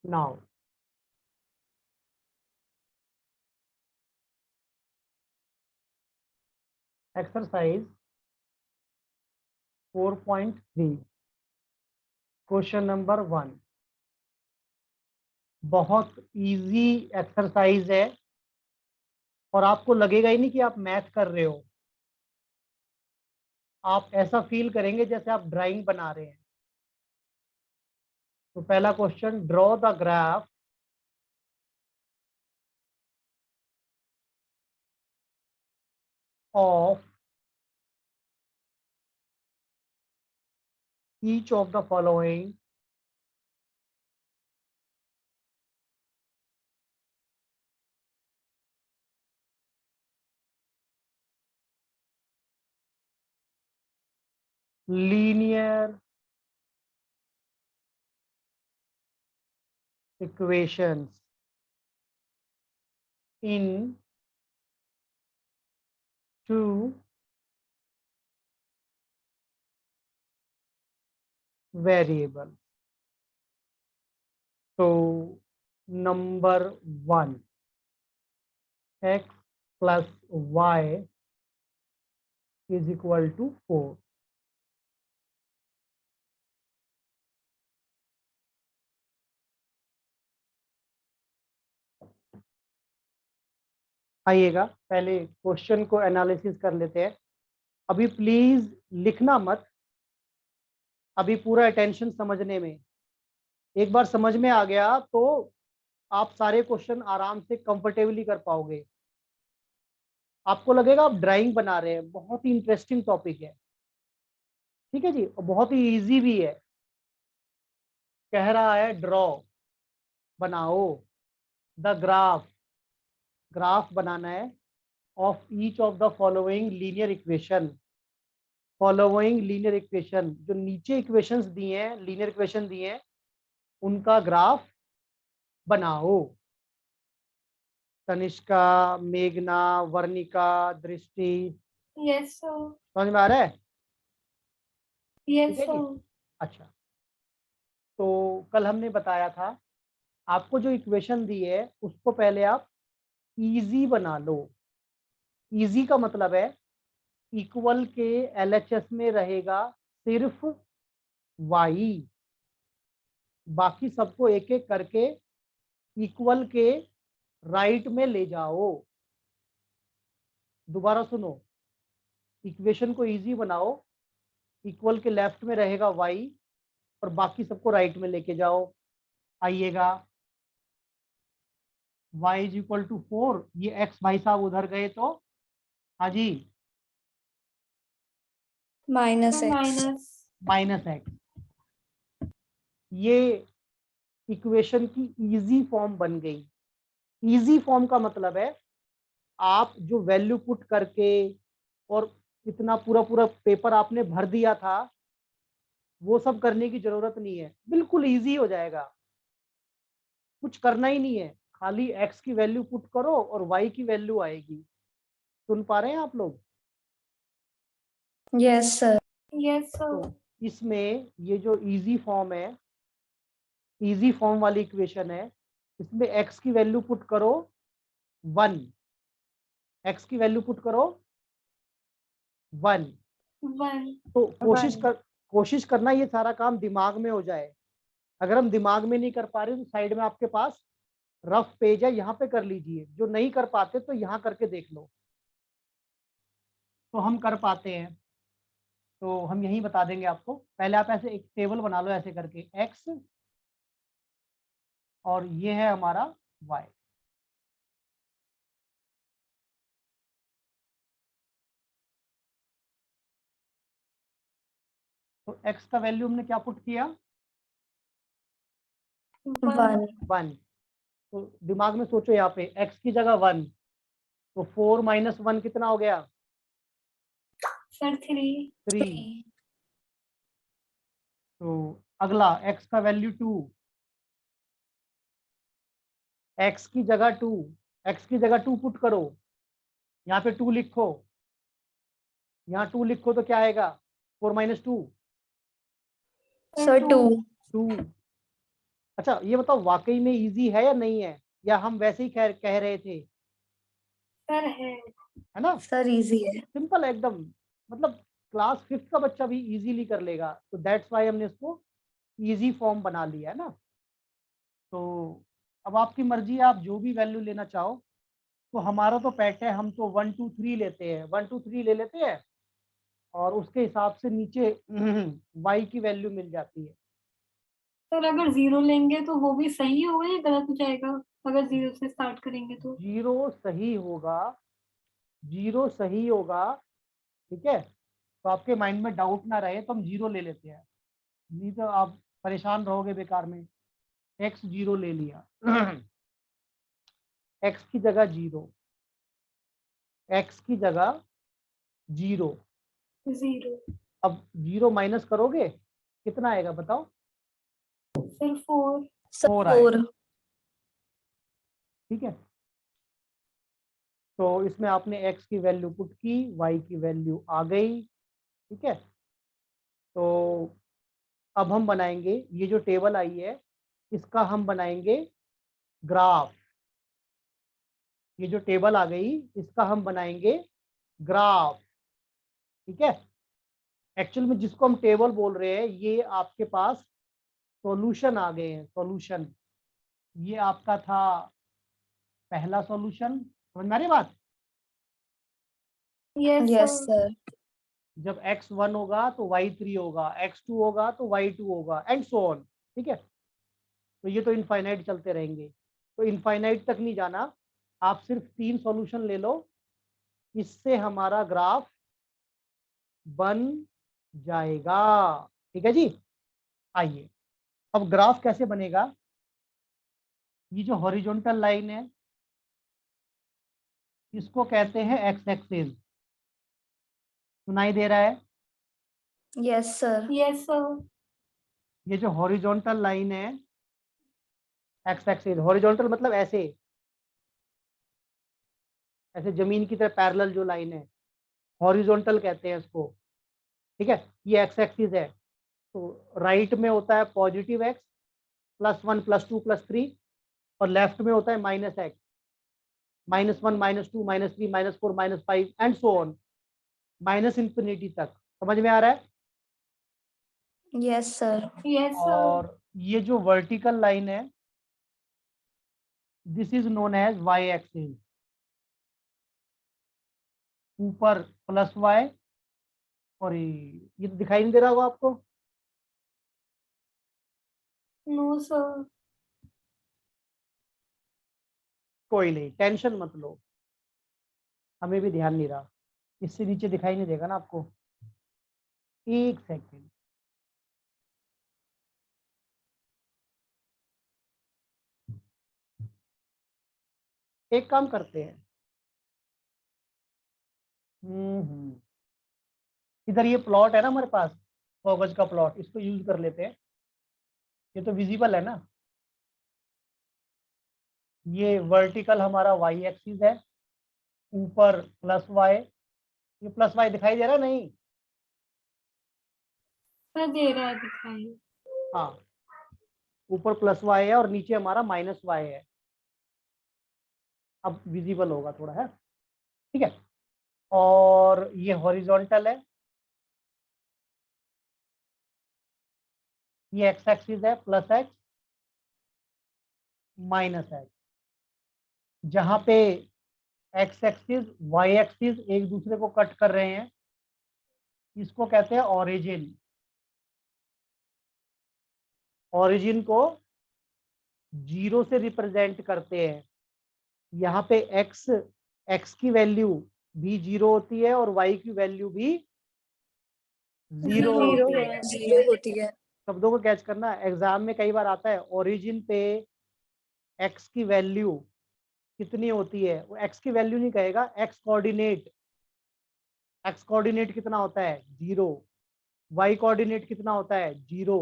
Now, exercise 4.3, question number 1। बहुत easy exercise है और आपको लगेगा ही नहीं कि आप मैथ कर रहे हो। आप ऐसा फील करेंगे जैसे आप ड्राइंग बना रहे हैं। तो पहला question, draw the graph of each of the following linear equations in two variable. तो number 1, x plus Y is equal to 4। आइएगा पहले क्वेश्चन को एनालिसिस कर लेते हैं। अभी प्लीज लिखना मत, अभी पूरा अटेंशन समझने में। एक बार समझ में आ गया तो आप सारे क्वेश्चन आराम से कंफर्टेबली कर पाओगे। आपको लगेगा आप ड्राइंग बना रहे हैं। बहुत ही इंटरेस्टिंग टॉपिक है, ठीक है जी, और बहुत ही इजी भी है। कह रहा है ड्रॉ, बनाओ, द ग्राफ, ग्राफ बनाना है, of each of the following linear equation. Following linear equation, जो नीचे इक्वेशंस दिए हैं, लीनियर इक्वेशन दिए हैं, उनका ग्राफ बनाओ। तनिष्का, मेघना, वर्णिका, दृष्टि, यस सर। समझ में आ रहा है? यस ठीक है जी। सर। अच्छा, तो कल हमने बताया था आपको जो इक्वेशन दी है उसको पहले आप इजी बना लो। इजी का मतलब है इक्वल के एलएचएस में रहेगा सिर्फ वाई, बाकी सबको एक एक करके इक्वल के राइट में ले जाओ। दोबारा सुनो, इक्वेशन को इजी बनाओ, इक्वल के लेफ्ट में रहेगा वाई और बाकी सबको राइट में लेके जाओ। आइएगा, y इज इक्वल टू 4, ये x भाई साहब उधर गए तो हाँ जी माइनस माइनस एक्स। ये इक्वेशन की इजी फॉर्म बन गई। इजी फॉर्म का मतलब है आप जो वैल्यू पुट करके और इतना पूरा पूरा पेपर आपने भर दिया था, वो सब करने की जरूरत नहीं है, बिल्कुल इजी हो जाएगा। कुछ करना ही नहीं है, खाली x की वैल्यू पुट करो और y की वैल्यू आएगी। सुन पा रहे हैं आप लोग? Yes sir. यस तो सर। इसमें ये जो इजी फॉर्म है, इजी फॉर्म वाली इक्वेशन है, इसमें x की वैल्यू पुट करो 1, x की वैल्यू पुट करो 1। तो कोशिश करना ये सारा काम दिमाग में हो जाए। अगर हम दिमाग में नहीं कर पा रहे तो साइड में आपके पास रफ पेज है, यहाँ पे कर लीजिए। जो नहीं कर पाते तो यहाँ करके देख लो। तो हम कर पाते हैं तो हम यही बता देंगे आपको। पहले आप ऐसे एक टेबल बना लो ऐसे करके, x और ये है हमारा y। तो x का वैल्यू हमने क्या पुट किया? 1। तो दिमाग में सोचो, यहाँ पे x की जगह 1, तो 4 माइनस 1 कितना हो गया? सर 3। तो अगला x का वैल्यू 2, x की जगह 2, x की जगह 2 पुट करो, यहाँ पे 2 लिखो, यहाँ 2 लिखो तो क्या आएगा? 4 माइनस 2 सर 2। 2। अच्छा ये बताओ वाकई में इजी है या नहीं है, या हम वैसे ही कह रहे थे? सर है ना? सर, इजी है। सिंपल है एकदम, मतलब क्लास 5th का बच्चा भी इजीली कर लेगा, तो दैट्स वाई हमने इसको इजी फॉर्म बना लिया है ना। तो अब आपकी मर्जी है, आप जो भी वैल्यू लेना चाहो। तो हमारा तो पेट है, हम तो 1 2 3 लेते हैं, 1 2 3 ले लेते हैं, और उसके हिसाब से नीचे y की वैल्यू मिल जाती है। सर अगर 0 लेंगे तो वो भी सही होगा या गलत हो जाएगा? अगर 0 से स्टार्ट करेंगे तो? जीरो सही होगा, जीरो सही होगा, ठीक है। तो आपके माइंड में डाउट ना रहे तो हम जीरो ले लेते हैं, नहीं तो आप परेशान रहोगे बेकार में। एक्स जीरो ले लिया एक्स की जगह जीरो, एक्स की जगह जीरो। 0। अब जीरो माइनस करोगे कितना आएगा बताओ? सर 4। सर 4 4। आएगा, ठीक है। तो इसमें आपने x की वैल्यू पुट की, y की वैल्यू आ गई, ठीक है। तो अब हम बनाएंगे, ये जो टेबल आई है इसका हम बनाएंगे ग्राफ। ये जो टेबल आ गई इसका हम बनाएंगे ग्राफ, ठीक है। एक्चुअल में जिसको हम टेबल बोल रहे हैं, ये आपके पास सॉल्यूशन आ गए हैं, सॉल्यूशन। ये आपका था पहला सॉल्यूशन, समझ में आ रही बात? Yes yes sir. सर। जब x1 होगा तो y3 होगा, x2 होगा तो y2 होगा, एंड सो ऑन, ठीक है। तो ये तो इनफाइनाइट चलते रहेंगे, तो इनफाइनाइट तक नहीं जाना, आप सिर्फ 3 सॉल्यूशन ले लो, इससे हमारा ग्राफ बन जाएगा, ठीक है जी। आइए, अब ग्राफ कैसे बनेगा? ये जो हॉरिजॉन्टल लाइन है इसको कहते हैं एक्स एक्सिस, सुनाई दे रहा है? Yes sir. Yes sir. ये जो हॉरिजॉन्टल लाइन है एक्स एक्सिस, हॉरिजॉन्टल मतलब ऐसे, ऐसे जमीन की तरह पैरेलल जो लाइन है, हॉरिजॉन्टल कहते हैं इसको, ठीक है। ये एक्स एक्सिस है, तो राइट में होता है पॉजिटिव एक्स, +1 +2 +3, और लेफ्ट में होता है -x, -1 -2 -3 -4 -5 and so on, minus infinity तक। समझ में आ रहा है? Yes sir. Yes sir. और ये जो वर्टिकल लाइन है this is known as Y axis, ऊपर +y, और ये तो दिखाई नहीं दे रहा होगा आपको? No sir. कोई नहीं, टेंशन मत लो, हमें भी ध्यान नहीं रहा, इससे नीचे दिखाई नहीं देगा ना आपको। एक सेकंड, एक काम करते हैं, इधर ये प्लॉट है ना हमारे पास, कागज का प्लॉट, इसको यूज कर लेते हैं, ये तो विजिबल है ना। ये वर्टिकल हमारा वाई एक्सिस है, ऊपर +y, ये +y दिखाई दे रहा है नहीं? सर दे रहा है दिखाई। हाँ, ऊपर +y है और नीचे हमारा -y है, अब विजिबल होगा थोड़ा, है ठीक है। और ये हॉरिजॉन्टल है, ये एक्स एक्सिस है, +x -x, जहां पे एक्स एक्सिस वाई एक्सिस एक दूसरे को कट कर रहे हैं, इसको कहते हैं ओरिजिन। ओरिजिन को 0 से रिप्रेजेंट करते हैं, यहाँ पे x की वैल्यू भी 0 होती है और y की वैल्यू भी 0 0 होती है। है। 0 होती है। शब्दों को कैच करना, एग्जाम में कई बार आता है ओरिजिन पे x की वैल्यू कितनी होती है, वो x की वैल्यू नहीं कहेगा, x कोऑर्डिनेट, x कोऑर्डिनेट कितना होता है 0, y कोऑर्डिनेट कितना होता है 0,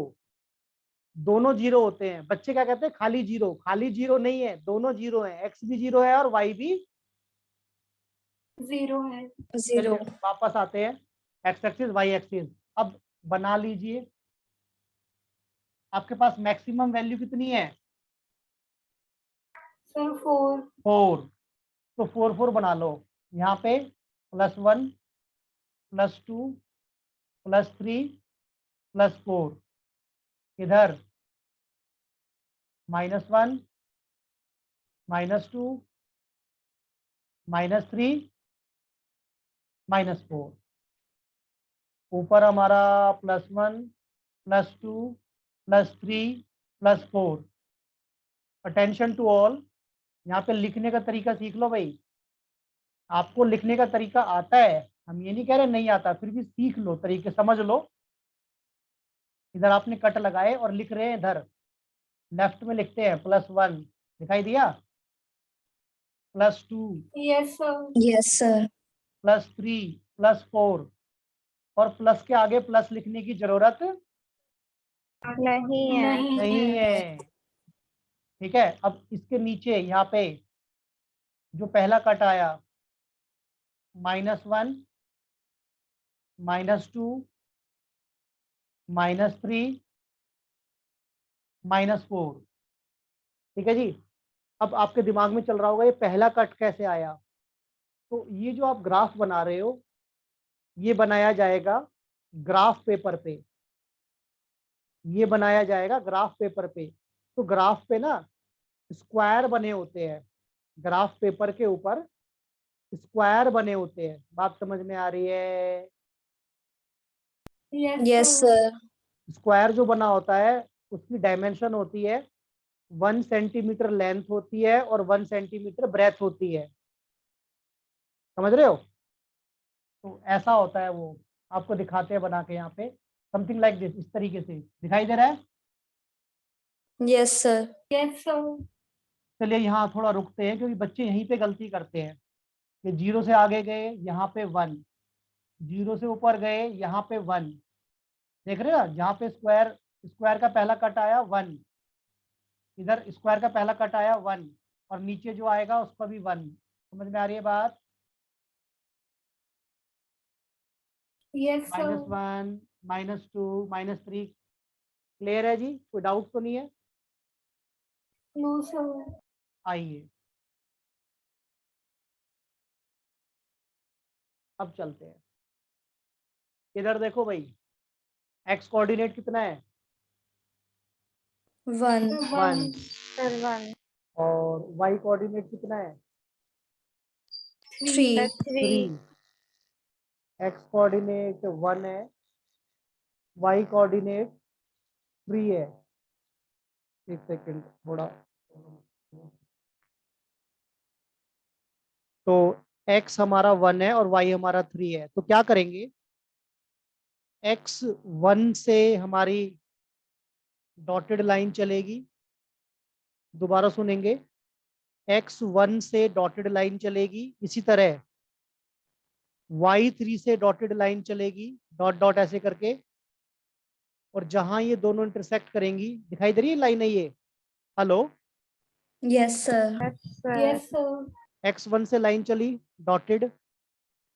दोनों 0 होते हैं। बच्चे क्या कहते हैं, खाली 0, खाली 0 नहीं है, दोनों 0 है, x भी 0 है और y भी। 0 है। 0। चलिए वापस आते हैं, एक्स एक्सिस वाई एक्सिस। अब बना लीजिए, आपके पास मैक्सिमम वैल्यू कितनी है? सर 4। 4। तो 4 4 बना लो। यहाँ पे +1 +2 +3 +4, इधर -1 -2 -3 -4। ऊपर हमारा +1 +2 +3 +4। अटेंशन टू ऑल, यहाँ पे लिखने का तरीका सीख लो भाई। आपको लिखने का तरीका आता है, हम ये नहीं कह रहे नहीं आता, फिर भी सीख लो, तरीके समझ लो। इधर आपने कट लगाए और लिख रहे हैं, इधर लेफ्ट में लिखते हैं +1, दिखाई दिया? +2 यस सर। Yes, sir. +3 +4, और प्लस के आगे प्लस लिखने की जरूरत नहीं है। नहीं है। ठीक है, अब इसके नीचे यहाँ पे जो पहला कट आया, -1 -2 -3 -4। ठीक है जी। अब आपके दिमाग में चल रहा होगा ये पहला कट कैसे आया। तो ये जो आप ग्राफ बना रहे हो, ये बनाया जाएगा ग्राफ पेपर पे, ये बनाया जाएगा ग्राफ पेपर पे। तो ग्राफ पे ना स्क्वायर बने होते हैं, ग्राफ पेपर के ऊपर स्क्वायर बने होते हैं। बात समझ में आ रही है? Yes, sir. स्क्वायर जो बना होता है उसकी डायमेंशन होती है 1 सेंटीमीटर लेंथ होती है और 1 सेंटीमीटर ब्रेथ होती है। समझ रहे हो? तो ऐसा होता है वो, आपको दिखाते हैं बना के यहाँ पे, समथिंग लाइक दिस, इस तरीके से दिखाई दे रहा है। Yes, sir. Yes sir. चलिए यहाँ थोड़ा रुकते हैं, क्योंकि बच्चे यहीं पे गलती करते हैं कि 0 से आगे गए यहाँ पे 1, 0 से ऊपर गए यहाँ पे 1। देख रहे हो ना, जहाँ पे स्क्वायर स्क्वायर का पहला कट आया 1, इधर स्क्वायर का पहला कट आया 1, और नीचे जो आएगा उसका भी 1। समझ में आ रही है बात? Yes sir. -1 -2 -3। क्लियर है जी? कोई डाउट तो नहीं है? No sir. आइए अब चलते हैं। इधर देखो भाई, एक्स कोऑर्डिनेट कितना है? 1. 1। सर 1 और वाई कोऑर्डिनेट कितना है? 3. +3 3। एक्स कोऑर्डिनेट 1 है, वाई कोऑर्डिनेट 3 है। एक सेकंड थोड़ा, तो x हमारा 1 है और y हमारा 3 है। तो क्या करेंगे, x 1 से हमारी डॉटेड लाइन चलेगी, दोबारा सुनेंगे, x 1 से डॉटेड लाइन चलेगी, इसी तरह y 3 से डॉटेड लाइन चलेगी, डॉट डॉट ऐसे करके, और जहां ये दोनों इंटरसेक्ट करेंगी, दिखाई दे रही है लाइन है ये? Hello? Yes, sir. Sir yes sir. x 1 से लाइन चली डॉटेड,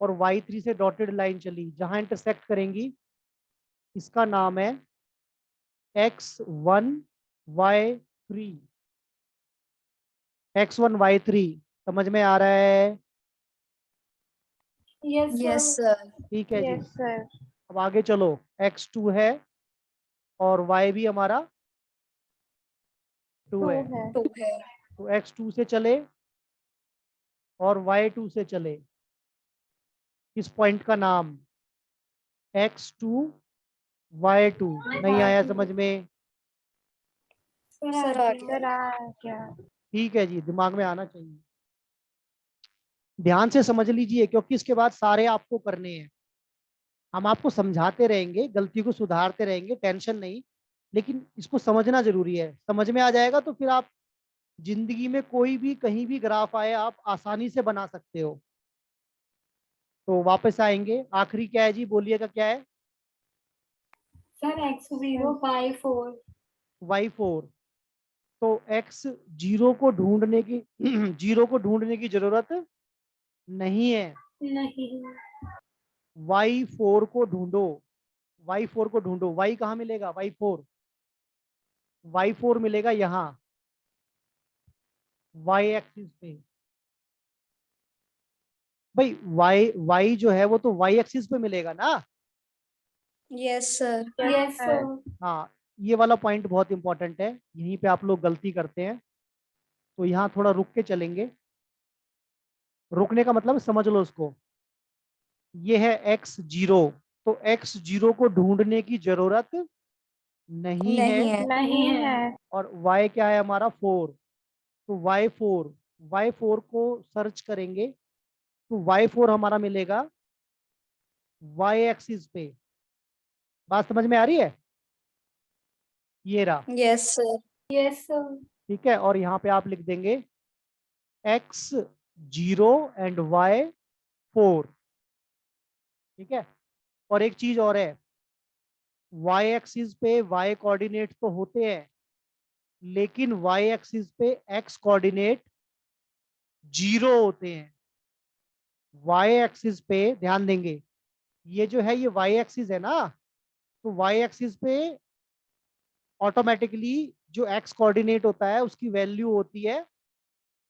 और y 3 से डॉटेड लाइन चली, जहां इंटरसेक्ट करेंगी इसका नाम है x1 y3। x1 y3 समझ में आ रहा है? Yes Yes, sir. sir. ठीक है जी। यस सर अब आगे चलो, x2 है और y भी हमारा 2 2 है। है 2 है. तो x2 से चले और y2 से चले, इस पॉइंट का नाम x2 y2। नहीं आया समझ में? सर Sir, आ आ गया। सर आ क्या ठीक है जी, दिमाग में आना चाहिए। ध्यान से समझ लीजिए, क्योंकि इसके बाद सारे आपको करने हैं। हम आपको समझाते रहेंगे, गलती को सुधारते रहेंगे, टेंशन नहीं, लेकिन इसको समझना जरूरी है। समझ में आ जाएगा तो फिर आप जिंदगी में कोई भी कहीं भी ग्राफ आए आप आसानी से बना सकते हो। तो वापस आएंगे, आखिरी क्या है जी, बोलिएगा क्या है? Sir x0/4। y4। तो x जीरो को ढूंढने की जीरो को ढूंढने की जरूरत नहीं है, नहीं। y4 को ढूंढो। y4 को ढूंढो, y कहाँ मिलेगा? y4 y4 मिलेगा यहाँ y एक्सिस पे। भाई y जो है वो तो y एक्सिस पे मिलेगा ना। Yes, sir. Yes sir. Sir. हाँ, ये वाला पॉइंट बहुत इंपॉर्टेंट है, यहीं पे आप लोग गलती करते हैं। तो यहाँ थोड़ा रुक के चलेंगे। रुकने का मतलब समझ लो उसको। ये है x0, तो x0 को ढूंढने की जरूरत नहीं है। नहीं है। नहीं है। और y क्या है हमारा 4, तो y4 को सर्च करेंगे तो y4 हमारा मिलेगा y एक्सिस पे। बात समझ में आ रही है? ये रहा। Yes, sir. Yes sir. ठीक है, और यहाँ पे आप लिख देंगे x0 एंड y4। ठीक है, और एक चीज और है, y एक्सिस पे y कोऑर्डिनेट तो होते हैं, लेकिन y एक्सिस पे x कोऑर्डिनेट 0 होते हैं। y एक्सिस पे ध्यान देंगे, ये जो है ये y एक्सिस है ना, तो y एक्सिस पे ऑटोमेटिकली जो x कोऑर्डिनेट होता है उसकी वैल्यू होती है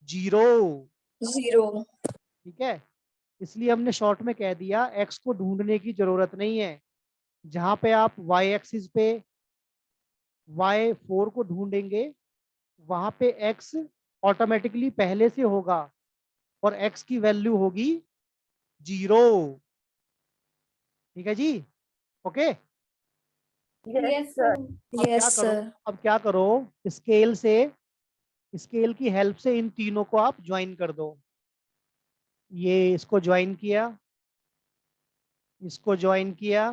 0। 0. ठीक है, इसलिए हमने शॉर्ट में कह दिया x को ढूंढने की जरूरत नहीं है। जहां पे आप y एक्सिस पे y4 को ढूंढेंगे वहां पे x ऑटोमेटिकली पहले से होगा और x की वैल्यू होगी 0। ठीक है जी, ओके। Yes sir. अब क्या Yes, करो, sir. अब क्या करो, स्केल से, स्केल की हेल्प से इन तीनों को आप ज्वाइन कर दो। ये इसको ज्वाइन किया, इसको ज्वाइन किया,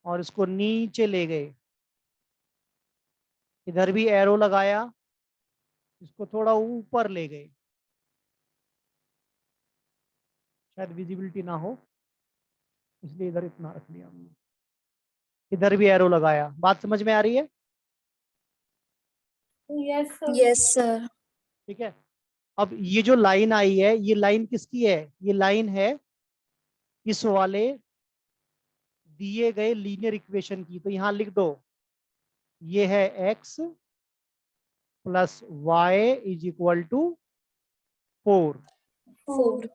और इसको नीचे ले गए। इधर भी एरो लगाया, इसको थोड़ा ऊपर ले गए। शायद विजिबिलिटी ना हो इसलिए इधर इतना रख लिया हमने। इधर भी एरो लगाया। बात समझ में आ रही है? Yes sir. Yes, sir. ठीक है, अब ये जो लाइन आई है ये लाइन किसकी है? ये लाइन है इस वाले दिए गए लीनियर इक्वेशन की। तो यहां लिख दो, ये है x plus Y is equal to 4। 4.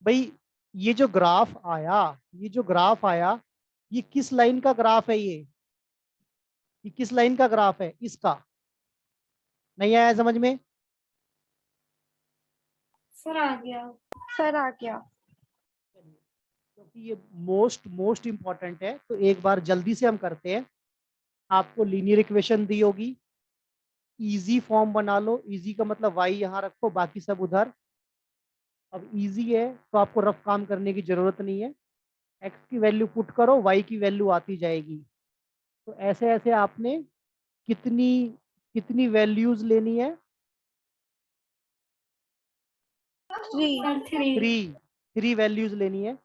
भाई ये जो ग्राफ आया, ये जो ग्राफ आया, ये किस लाइन का ग्राफ है? ये किस लाइन का ग्राफ है? इसका। नहीं आया समझ में? सर आ गया। सर आ गया। क्योंकि ये मोस्ट इंपॉर्टेंट है तो एक बार जल्दी से हम करते हैं। आपको लीनियर इक्वेशन दी होगी, इजी फॉर्म बना लो। इजी का मतलब y यहाँ रखो, बाकी सब उधर। अब इजी है तो आपको रफ काम करने की जरूरत नहीं है। x की वैल्यू पुट करो, y की वैल्यू आती जाएगी। तो ऐसे ऐसे आपने कितनी कितनी वैल्यूज लेनी है? 3. सर 3। 3 वैल्यूज लेनी है।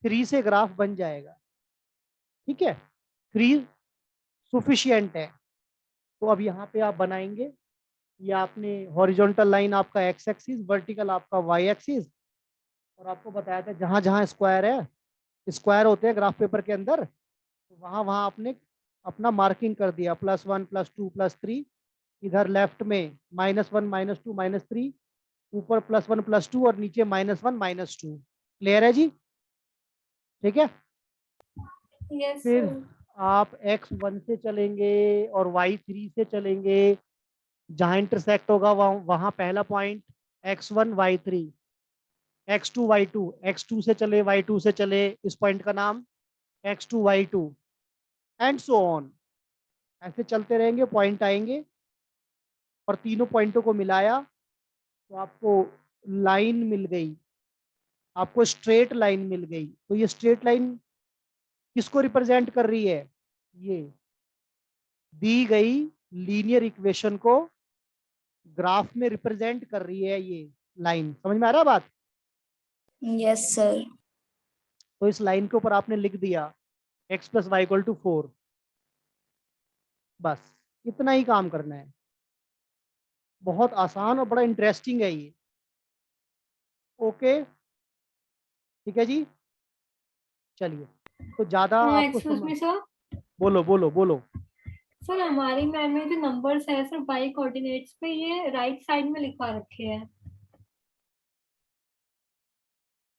3 से ग्राफ बन जाएगा। ठीक है, 3 सुफिशियंट है। तो अब यहाँ पे आप बनाएंगे, ये आपने हॉरिजॉन्टल लाइन आपका x एक्सिस, वर्टिकल आपका y एक्सिस। और आपको बताया था जहां जहां स्क्वायर है, स्क्वायर होते हैं ग्राफ पेपर के अंदर, तो वहां वहां आपने अपना मार्किंग कर दिया, +1 +2 +3। इधर लेफ्ट में -1 -2 -3, ऊपर +1 +2 और नीचे -1 -2। क्लियर है जी? ठीक है, यस फिर सर। आप x1 से चलेंगे और y3 से चलेंगे। जहां इंटरसेक्ट होगा वहां पहला point x1 y3, x2 y2, x2 से चले y2 से चले, इस पॉइंट का नाम x2 y2, and so on. ऐसे चलते रहेंगे, पॉइंट आएंगे, और तीनों पॉइंटों को मिलाया तो आपको लाइन मिल गई, आपको स्ट्रेट लाइन मिल गई। तो ये स्ट्रेट लाइन किसको रिप्रेजेंट कर रही है? ये दी गई लीनियर इक्वेशन को ग्राफ में रिप्रेजेंट कर रही है ये लाइन। समझ में आ रहा है बात? Yes, sir. तो इस लाइन के ऊपर आपने लिख दिया x + y = 4। बस इतना ही काम करना है। बहुत आसान और बड़ा इंटरेस्टिंग है ये। ओके, ठीक है जी, चलिए। तो ज्यादा आपको एक्सक्यूज मी सर। बोलो बोलो बोलो। सर हमारी मैम में जो नंबर्स है सर बाई कोऑर्डिनेट्स पे ये राइट साइड में लिखवा रखे हैं।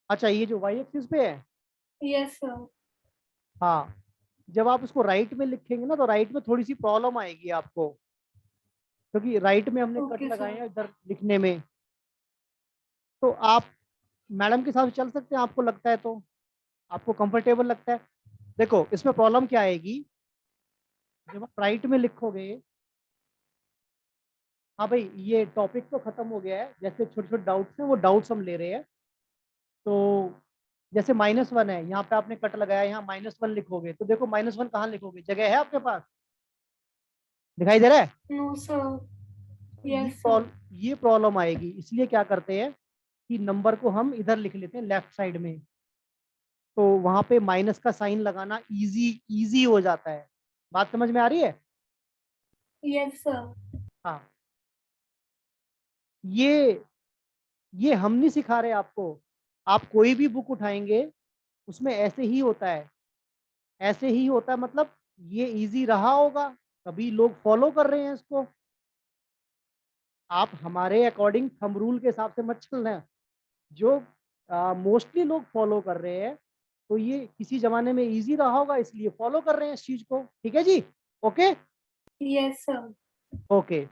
अच्छा, ये जो वाई एक्सिस पे है, यस सर। हाँ, जब आप उसको राइट में लिखेंगे ना तो राइट में थोड़ी सी प्रॉब्लम आएगी आपको, क्योंकि राइट में हमने कट ओके लगाए सर। हैं इधर लिखने में। तो आप मैडम के साथ चल सकते हैं, आपको लगता है तो, आपको कंफर्टेबल लगता है। देखो इसमें प्रॉब्लम क्या आएगी, जब आप राइट में लिखोगे, हाँ भाई ये टॉपिक तो खत्म हो गया है, जैसे छोटे छोटे डाउट्स हैं वो डाउट्स हम ले रहे हैं। तो जैसे -1 है, यहाँ पे आपने कट लगाया, यहाँ -1 लिखोगे तो देखो -1 कहाँ लिखोगे, जगह है आपके पास, दिखाई दे रहा है? No sir. तो यस सर। ये प्रॉब्लम आएगी, इसलिए क्या करते हैं कि नंबर को हम इधर लिख लेते हैं लेफ्ट साइड में, तो वहां पे माइनस का साइन लगाना इजी हो जाता है। बात समझ में आ रही है? Yes sir. हाँ, ये हम नहीं सिखा रहे आपको, आप कोई भी बुक उठाएंगे उसमें ऐसे ही होता है, ऐसे ही होता है, मतलब ये इजी रहा होगा, तभी लोग फॉलो कर रहे हैं इसको। आप हमारे अकॉर्डिंग थंब रूल के हिसाब से मत चलना, जो मोस्टली लोग फॉलो कर रहे हैं, तो ये किसी जमाने में इजी रहा होगा इसलिए फॉलो कर रहे हैं इस चीज को। ठीक है जी? Okay yes sir. ओके।